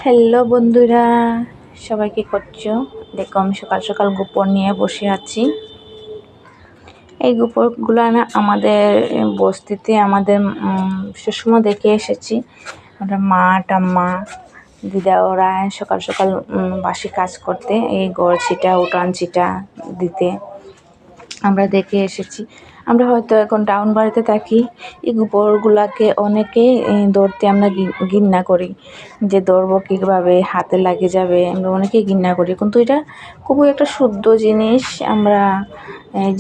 Hello বন্ধুরা, সবাই কি করছো? দেখো আমি সকাল সকাল গোপর নিয়ে বসে আছি। এই গোপরগুলো না আমাদের বস্তিতে আমাদের সবসময় দেখে এসেছি। আমরা মা ঠাম্মা দিদা ওরা সকাল সকাল বাসি কাজ করতে, এই গড় ছিটা উঠান ছিটা দিতে আমরা দেখে এসেছি। আমরা হয়তো এখন টাউন বাড়িতে থাকি, এই গোবরগুলাকে অনেকেই ধরতে আমরা ঘৃণা করি, যে ধরবো কীভাবে, হাতে লাগে যাবে, আমরা অনেকেই ঘৃণা করি। কিন্তু এটা খুবই একটা শুদ্ধ জিনিস। আমরা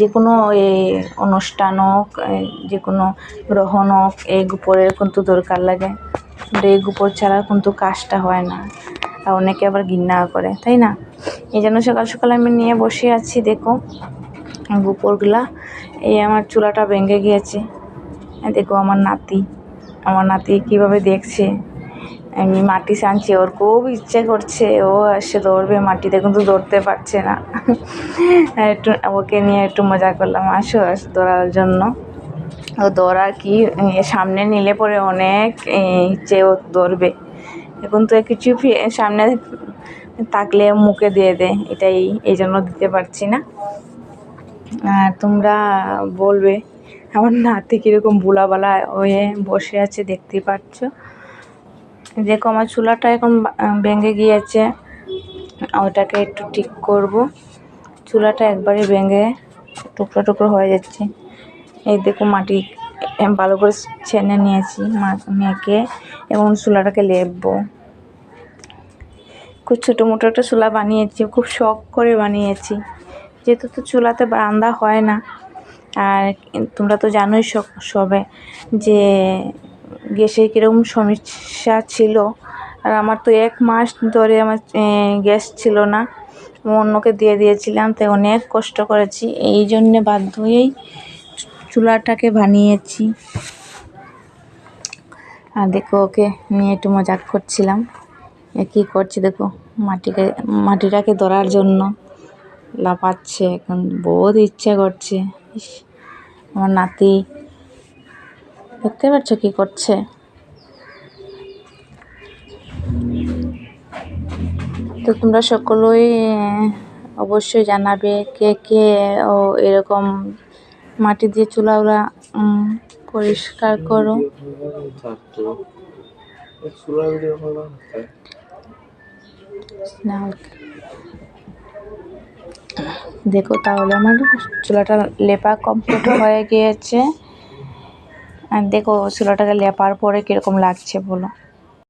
যে কোনো অনুষ্ঠান হোক, যে কোনো গ্রহণ হোক, এই গোবরের কিন্তু দরকার লাগে। এই গোবর ছাড়া কিন্তু কাজটা হয় না, আর অনেকে আবার ঘৃণা করে, তাই না? এই জন্য সকাল সকাল আমি নিয়ে বসে আছি। দেখো গোবরগুলা, এই আমার চুলাটা ভেঙে গিয়েছে। দেখো আমার নাতি কীভাবে দেখছে, আমি মাটি ছানছি, ওর খুব ইচ্ছে করছে, ও এসে ধরবে মাটিতে, কিন্তু ধরতে পারছে না। একটু ওকে নিয়ে একটু মজা করলাম, আসো ধরার জন্য। ও ধরার কি, সামনে নিলে পরে অনেক ইচ্ছে ও ধরবে, এখন তো কিছু সামনে থাকলে মুখে দিয়ে দেয়, এই জন্য দিতে পারছি না। আর তোমরা বলবে আমার নাতি কীরকম বুলাবালা হয়ে বসে আছে, দেখতেই পাচ্ছ। দেখো আমার চুলাটা এখন ভেঙে গিয়েছে, ওটাকে একটু ঠিক করব। চুলাটা একবারে ভেঙে টুকরো টুকরো হয়ে যাচ্ছে। এই দেখো মাটি ভালো করে ছেনে নিয়েছি, মেখে এবং চুলাটাকে লেপবো। খুব ছোটো মোটো একটা চুলা বানিয়েছি, খুব শখ করে বানিয়েছি, যেহেতু তো চুলাতে রান্না হয় না। আর তোমরা তো জানোই সবে যে গ্যাসের কীরকম সমস্যা ছিল। আর আমার তো 1 মাস ধরে আমার গ্যাস ছিল না, অন্যকে দিয়ে দিয়েছিলাম, তাই অনেক কষ্ট করেছি। এই জন্যে বাধ্য হয়েই চুলাটাকে বানিয়েছি। আর দেখো ওকে নিয়ে একটু মজাক করছিলাম, কী করছে দেখো, মাটিটাকে ধরার জন্য লাফাচ্ছে, এখন বহুত ইচ্ছা করছে। আমার নাতি দেখতে পাচ্ছ কি করছে। তো তোমরা সকলেই অবশ্যই জানাবে কে কে ও এরকম মাটি দিয়ে চুলাগুলা পরিষ্কার করো। দেখো তাহলে আমার চুলাটা লেপা কমপ্লিট হয়ে গিয়েছে। আর দেখো চুলাটাকে লেপার পরে কীরকম লাগছে বলো।